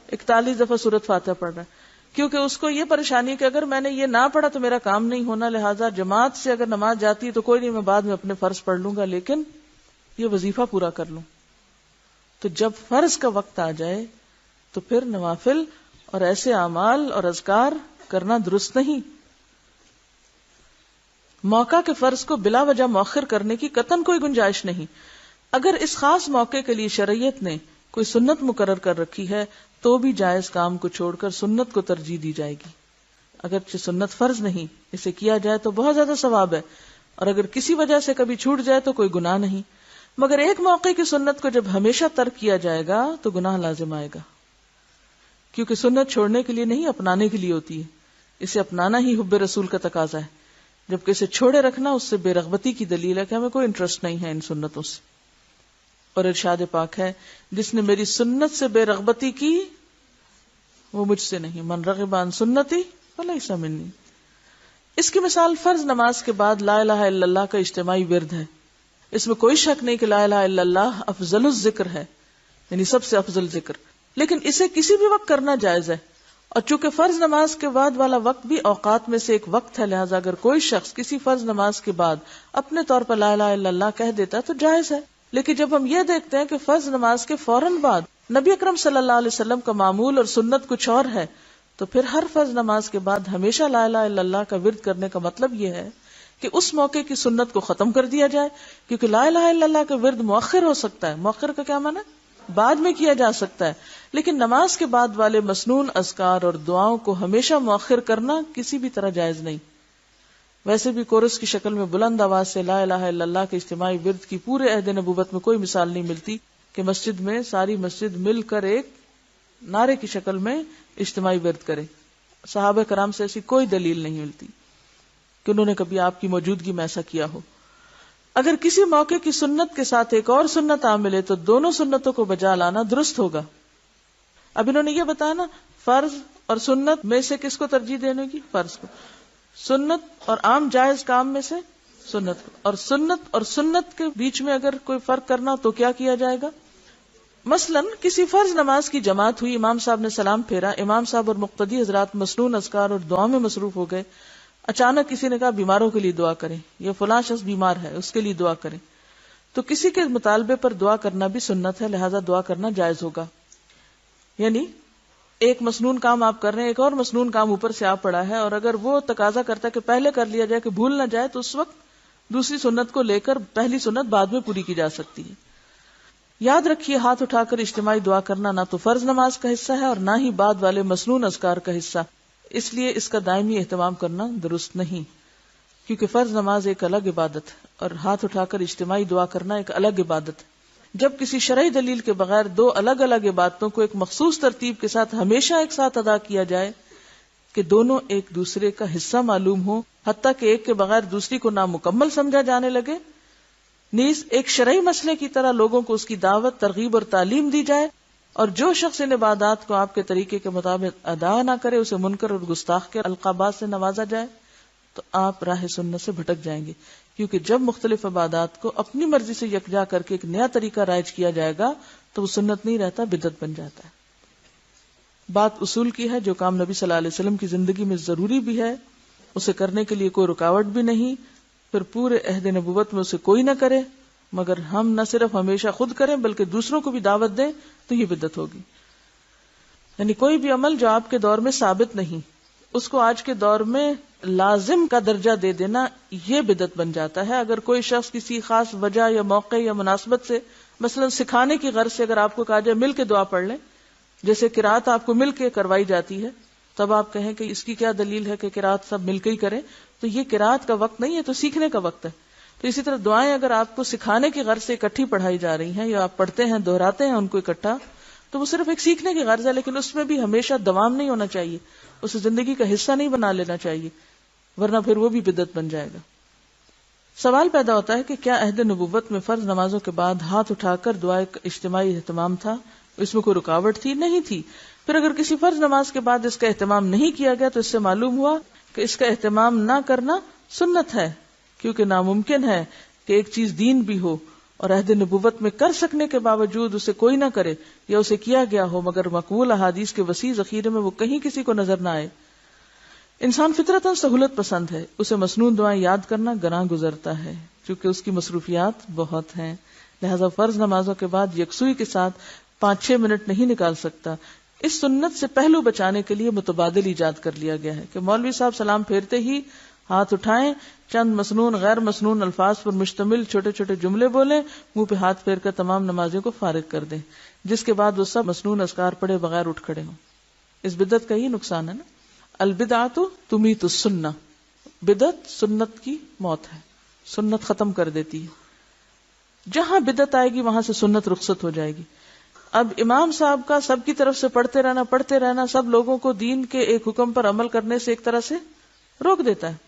[SPEAKER 1] 41 دفعہ سورۃ فاتحہ پڑھ رہا ہے، کیونکہ اس کو یہ پریشانی کہ اگر میں نے یہ نہ پڑھا تو میرا کام نہیں ہونا، لہٰذا جماعت سے اگر نماز جاتی ہے تو کوئی نہیں، میں بعد میں اپنے فرض پڑھ لوں گا، لیکن یہ وظیفہ پورا کر لوں۔ تو جب فرض کا وقت آ جائے تو پھر نوافل اور ایسے اعمال اور اذکار کرنا درست نہیں۔ موقع کے فرض کو بلا وجہ مؤخر کرنے کی قطعاً کوئی گنجائش نہیں۔ اگر اس خاص موقع کے لیے شریعت نے کوئی سنت مقرر کر رکھی ہے تو بھی جائز کام کو چھوڑ کر سنت کو ترجیح دی جائے گی۔ اگرچہ سنت فرض نہیں، اسے کیا جائے تو بہت زیادہ ثواب ہے، اور اگر کسی وجہ سے کبھی چھوٹ جائے تو کوئی گناہ نہیں، مگر ایک موقع کی سنت کو جب ہمیشہ ترک کیا جائے گا تو گناہ لازم آئے گا، کیونکہ سنت چھوڑنے کے لیے نہیں، اپنانے کے لیے ہوتی ہے۔ اسے اپنانا ہی حب رسول کا تقاضا ہے، جبکہ اسے چھوڑے رکھنا اس سے بے رغبتی کی دلیل ہے کہ ہمیں کوئی انٹرسٹ نہیں ہے ان سنتوں سے۔ اور ارشاد پاک ہے، جس نے میری سنت سے بے رغبتی کی وہ مجھ سے نہیں، من رغب عن سنتی فلیس منی۔ اس کی مثال فرض نماز کے بعد لا الہ الا اللہ کا اجتماعی ورد ہے۔ اس میں کوئی شک نہیں کہ لا الہ الا اللہ افضل الذکر ہے، یعنی سب سے افضل ذکر، لیکن اسے کسی بھی وقت کرنا جائز ہے، اور چونکہ فرض نماز کے بعد والا وقت بھی اوقات میں سے ایک وقت ہے، لہٰذا اگر کوئی شخص کسی فرض نماز کے بعد اپنے طور پر لا الہ الا اللہ کہہ دیتا تو جائز ہے۔ لیکن جب ہم یہ دیکھتے ہیں کہ فرض نماز کے فوراً بعد نبی اکرم صلی اللہ علیہ وسلم کا معمول اور سنت کچھ اور ہے، تو پھر ہر فرض نماز کے بعد ہمیشہ لا الہ الا اللہ کا ورد کرنے کا مطلب یہ ہے کہ اس موقع کی سنت کو ختم کر دیا جائے، کیونکہ لا الہ الا اللہ کا ورد مؤخر ہو سکتا ہے۔ مؤخر کا کیا معنی ہے؟ بعد میں کیا جا سکتا ہے، لیکن نماز کے بعد والے مسنون اذکار اور دعاؤں کو ہمیشہ مؤخر کرنا کسی بھی طرح جائز نہیں۔ ویسے بھی کورس کی شکل میں بلند آواز سے لا الہ الا اللہ کے اجتماعی ورد کی پورے عہد نبوت میں کوئی مثال نہیں ملتی کہ مسجد میں ساری مسجد مل کر ایک نعرے کی شکل میں اجتماعی ورد کرے۔ صحابہ کرام سے ایسی کوئی دلیل نہیں ملتی کہ انہوں نے کبھی آپ کی موجودگی میں ایسا کیا ہو۔ اگر کسی موقع کی سنت کے ساتھ ایک اور سنت آ ملے تو دونوں سنتوں کو بجا لانا درست ہوگا۔ اب انہوں نے یہ بتایا نا، فرض اور سنت میں سے کس کو ترجیح دینے کی؟ فرض کو۔ سنت اور عام جائز کام میں سے سنت کو، اور سنت کے بیچ میں اگر کوئی فرق کرنا تو کیا کیا جائے گا؟ مثلا کسی فرض نماز کی جماعت ہوئی، امام صاحب نے سلام پھیرا، امام صاحب اور مقتدی حضرات مسنون اذکار اور دعا میں مصروف ہو گئے، اچانک کسی نے کہا بیماروں کے لیے دعا کریں، یہ فلاں شخص بیمار ہے اس کے لیے دعا کریں، تو کسی کے مطالبے پر دعا کرنا بھی سنت ہے، لہذا دعا کرنا جائز ہوگا۔ یعنی ایک مسنون کام آپ کر رہے ہیں، ایک اور مسنون کام اوپر سے آپ پڑا ہے، اور اگر وہ تقاضا کرتا ہے کہ پہلے کر لیا جائے کہ بھول نہ جائے، تو اس وقت دوسری سنت کو لے کر پہلی سنت بعد میں پوری کی جا سکتی ہے۔ یاد رکھیے، ہاتھ اٹھا کر اجتماعی دعا کرنا نہ تو فرض نماز کا حصہ ہے اور نہ ہی بعد والے مسنون اذکار کا حصہ، اس لیے اس کا دائمی اہتمام کرنا درست نہیں، کیونکہ فرض نماز ایک الگ عبادت ہے اور ہاتھ اٹھا کر اجتماعی دعا کرنا ایک الگ عبادت ہے۔ جب کسی شرعی دلیل کے بغیر دو الگ الگ عبادتوں کو ایک مخصوص ترتیب کے ساتھ ہمیشہ ایک ساتھ ادا کیا جائے کہ دونوں ایک دوسرے کا حصہ معلوم ہو، حتیٰ کہ ایک کے بغیر دوسری کو نامکمل سمجھا جانے لگے، نیز ایک شرعی مسئلے کی طرح لوگوں کو اس کی دعوت، ترغیب اور تعلیم دی جائے، اور جو شخص ان عبادات کو آپ کے طریقے کے مطابق ادا نہ کرے اسے منکر اور گستاخ کے القابات سے نوازا جائے تو آپ راہ سنت سے بھٹک جائیں گے، کیونکہ جب مختلف عبادات کو اپنی مرضی سے یکجا کر کے ایک نیا طریقہ رائج کیا جائے گا تو وہ سنت نہیں رہتا، بدعت بن جاتا ہے۔ بات اصول کی ہے، جو کام نبی صلی اللہ علیہ وسلم کی زندگی میں ضروری بھی ہے اسے کرنے کے لیے کوئی رکاوٹ بھی نہیں، پھر پورے عہد نبوت میں اسے کوئی نہ کرے، مگر ہم نہ صرف ہمیشہ خود کریں بلکہ دوسروں کو بھی دعوت دیں تو یہ بدعت ہوگی۔ یعنی کوئی بھی عمل جو آپ کے دور میں ثابت نہیں، اس کو آج کے دور میں لازم کا درجہ دے دینا، یہ بدعت بن جاتا ہے۔ اگر کوئی شخص کسی خاص وجہ یا موقع یا مناسبت سے، مثلا سکھانے کی غرض سے اگر آپ کو کہا جائے مل کے دعا پڑھ لیں، جیسے قرات آپ کو مل کے کروائی جاتی ہے، تب آپ کہیں کہ اس کی کیا دلیل ہے کہ قرات سب مل کے ہی کریں، تو یہ قرات کا وقت نہیں ہے، تو سیکھنے کا وقت ہے۔ تو اسی طرح دعائیں اگر آپ کو سکھانے کی غرض سے اکٹھی پڑھائی جا رہی ہیں یا آپ پڑھتے ہیں دہراتے ہیں ان کو اکٹھا، تو وہ صرف ایک سیکھنے کی غرض ہے، لیکن اس میں بھی ہمیشہ دوام نہیں ہونا چاہیے، اسے زندگی کا حصہ نہیں بنا لینا چاہیے، ورنہ پھر وہ بھی بدعت بن جائے گا۔ سوال پیدا ہوتا ہے کہ کیا عہد نبوت میں فرض نمازوں کے بعد ہاتھ اٹھا کر دعائیں کا اجتماعی اہتمام تھا؟ اس میں کوئی رکاوٹ تھی؟ نہیں تھی۔ پھر اگر کسی فرض نماز کے بعد اس کا اہتمام نہیں کیا گیا تو اس سے معلوم ہوا کہ اس کا اہتمام نہ کرنا سنت ہے، کیونکہ ناممکن ہے کہ ایک چیز دین بھی ہو اور عہد نبوت میں کر سکنے کے باوجود اسے کوئی نہ کرے یا اسے کیا گیا ہو مگر مقبول احادیث کے وسیع ذخیرے میں وہ کہیں کسی کو نظر نہ آئے۔ انسان فطرتاً سہولت پسند ہے، اسے مسنون دعائیں یاد کرنا گناہ گزرتا ہے کیونکہ اس کی مصروفیات بہت ہیں، لہذا فرض نمازوں کے بعد یکسوئی کے ساتھ 5-6 منٹ نہیں نکال سکتا۔ اس سنت سے پہلو بچانے کے لیے متبادل ایجاد کر لیا گیا ہے کہ مولوی صاحب سلام پھیرتے ہی ہاتھ اٹھائیں، چند مسنون غیر مسنون الفاظ پر مشتمل چھوٹے چھوٹے جملے بولیں، منہ پہ ہاتھ پھیر کر تمام نمازیوں کو فارغ کر دیں، جس کے بعد وہ سب مسنون اذکار پڑھے بغیر اٹھ کھڑے ہوں۔ اس بدعت کا ہی نقصان ہے نا، البدعۃ تمیت السنہ، بدعت سنت کی موت ہے، سنت ختم کر دیتی ہے۔ جہاں بدعت آئے گی وہاں سے سنت رخصت ہو جائے گی۔ اب امام صاحب کا سب کی طرف سے پڑھتے رہنا سب لوگوں کو دین کے ایک حکم پر عمل کرنے سے ایک طرح سے روک دیتا ہے۔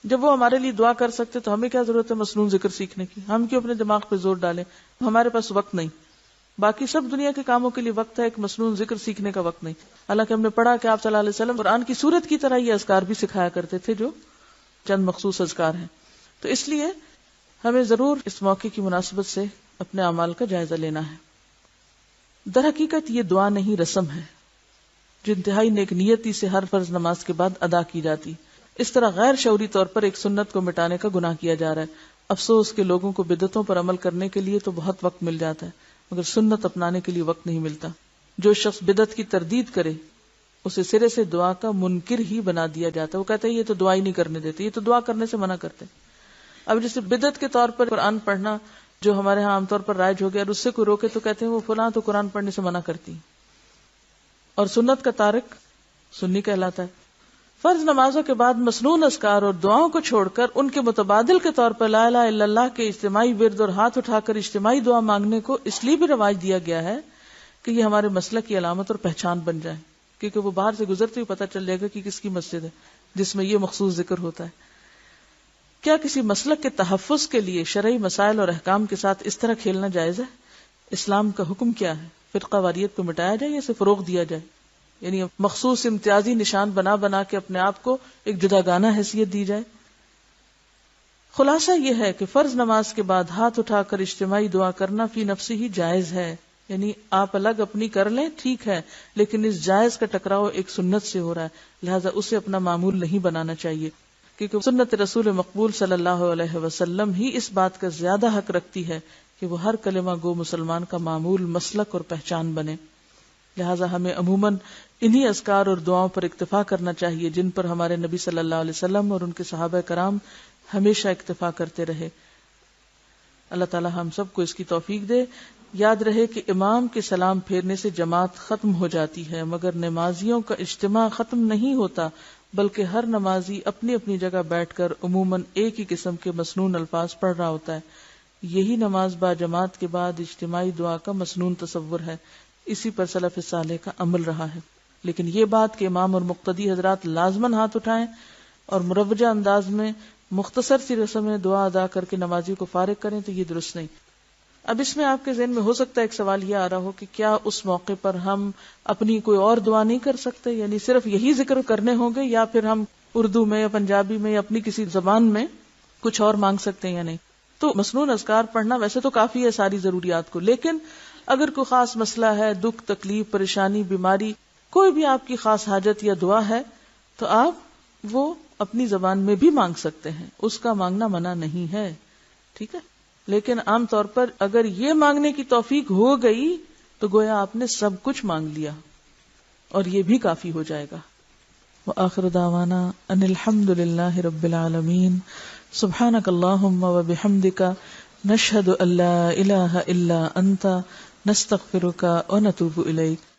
[SPEAKER 1] جب وہ ہمارے لیے دعا کر سکتے تو ہمیں کیا ضرورت ہے مسنون ذکر سیکھنے کی؟ ہم کیوں اپنے دماغ پہ زور ڈالیں؟ ہمارے پاس وقت نہیں، باقی سب دنیا کے کاموں کے لیے وقت ہے، ایک مسنون ذکر سیکھنے کا وقت نہیں۔ حالانکہ ہم نے پڑھا کہ آپ صلی اللہ علیہ وسلم قرآن کی سورت کی طرح یہ اذکار بھی سکھایا کرتے تھے جو چند مخصوص اذکار ہیں۔ تو اس لیے ہمیں ضرور اس موقع کی مناسبت سے اپنے اعمال کا جائزہ لینا ہے۔ در حقیقت یہ دعا نہیں، رسم ہے جو انتہائی نیک نیتی سے ہر فرض نماز کے بعد ادا کی جاتی۔ اس طرح غیر شعوری طور پر ایک سنت کو مٹانے کا گناہ کیا جا رہا ہے۔ افسوس کہ لوگوں کو بدعتوں پر عمل کرنے کے لیے تو بہت وقت مل جاتا ہے مگر سنت اپنانے کے لیے وقت نہیں ملتا۔ جو شخص بدعت کی تردید کرے اسے سرے سے دعا کا منکر ہی بنا دیا جاتا ہے۔ وہ کہتے ہیں یہ تو دعا ہی نہیں کرنے دیتے، یہ تو دعا کرنے سے منع کرتے۔ اب جیسے بدعت کے طور پر قرآن پڑھنا جو ہمارے ہاں عام طور پر رائج ہو گیا، اور اس سے کوئی روکے تو کہتے ہیں وہ فلاں تو قرآن پڑھنے سے منع کرتی، اور سنت کا تارک سنی کہلاتا ہے۔ فرض نمازوں کے بعد مسنون اذکار اور دعاؤں کو چھوڑ کر ان کے متبادل کے طور پر لا الہ الا اللہ کے اجتماعی ورد اور ہاتھ اٹھا کر اجتماعی دعا مانگنے کو اس لیے بھی رواج دیا گیا ہے کہ یہ ہمارے مسلک کی علامت اور پہچان بن جائے، کیونکہ وہ باہر سے گزرتے ہوئے پتہ چل جائے گا کہ کس کی مسجد ہے جس میں یہ مخصوص ذکر ہوتا ہے۔ کیا کسی مسلک کے تحفظ کے لیے شرعی مسائل اور احکام کے ساتھ اس طرح کھیلنا جائز ہے؟ اسلام کا حکم کیا ہے؟ فرقہ واریت کو مٹایا جائے یا اسے فروغ دیا جائے؟ یعنی مخصوص امتیازی نشان بنا بنا کے اپنے آپ کو ایک جداگانہ حیثیت دی جائے؟ خلاصہ یہ ہے کہ فرض نماز کے بعد ہاتھ اٹھا کر اجتماعی دعا کرنا فی نفسی ہی جائز ہے، یعنی آپ الگ اپنی کر لیں ٹھیک ہے، لیکن اس جائز کا ٹکراؤ ایک سنت سے ہو رہا ہے، لہذا اسے اپنا معمول نہیں بنانا چاہیے، کیونکہ سنت رسول مقبول صلی اللہ علیہ وسلم ہی اس بات کا زیادہ حق رکھتی ہے کہ وہ ہر کلمہ گو مسلمان کا معمول، مسلک اور پہچان بنے۔ لہذا ہمیں عموماً انہی اذکار اور دعاؤں پر اکتفا کرنا چاہیے جن پر ہمارے نبی صلی اللہ علیہ وسلم اور ان کے صحابہ کرام ہمیشہ اکتفا کرتے رہے۔ اللہ تعالی ہم سب کو اس کی توفیق دے۔ یاد رہے کہ امام کے سلام پھیرنے سے جماعت ختم ہو جاتی ہے مگر نمازیوں کا اجتماع ختم نہیں ہوتا، بلکہ ہر نمازی اپنی اپنی جگہ بیٹھ کر عموماً ایک ہی قسم کے مسنون الفاظ پڑھ رہا ہوتا ہے۔ یہی نماز با جماعت کے بعد اجتماعی دعا کا مسنون تصور ہے، اسی پر سلف صالح کا عمل رہا ہے۔ لیکن یہ بات کہ امام اور مقتدی حضرات لازماً ہاتھ اٹھائیں اور مروجہ انداز میں مختصر سی رسم ہے، دعا ادا کر کے نمازی کو فارغ کریں، تو یہ درست نہیں۔ اب اس میں آپ کے ذہن میں ہو سکتا ہے ایک سوال یہ آ رہا ہو کہ کیا اس موقع پر ہم اپنی کوئی اور دعا نہیں کر سکتے، یعنی صرف یہی ذکر کرنے ہوں گے، یا پھر ہم اردو میں یا پنجابی میں یا اپنی کسی زبان میں کچھ اور مانگ سکتے ہیں یا نہیں؟ تو مسنون اذکار پڑھنا ویسے تو کافی ہے ساری ضروریات کو، لیکن اگر کوئی خاص مسئلہ ہے، دکھ، تکلیف، پریشانی، بیماری، کوئی بھی آپ کی خاص حاجت یا دعا ہے، تو آپ وہ اپنی زبان میں بھی مانگ سکتے ہیں، اس کا مانگنا منع نہیں ہے، ٹھیک ہے؟ لیکن عام طور پر اگر یہ مانگنے کی توفیق ہو گئی تو گویا آپ نے سب کچھ مانگ لیا، اور یہ بھی کافی ہو جائے گا۔ وآخر دعوانا ان الحمد للہ رب العالمین، سبحانک اللہم وبحمدک، نشہد ان لا الہ الا انت، نستغفرک ونتوب الیک۔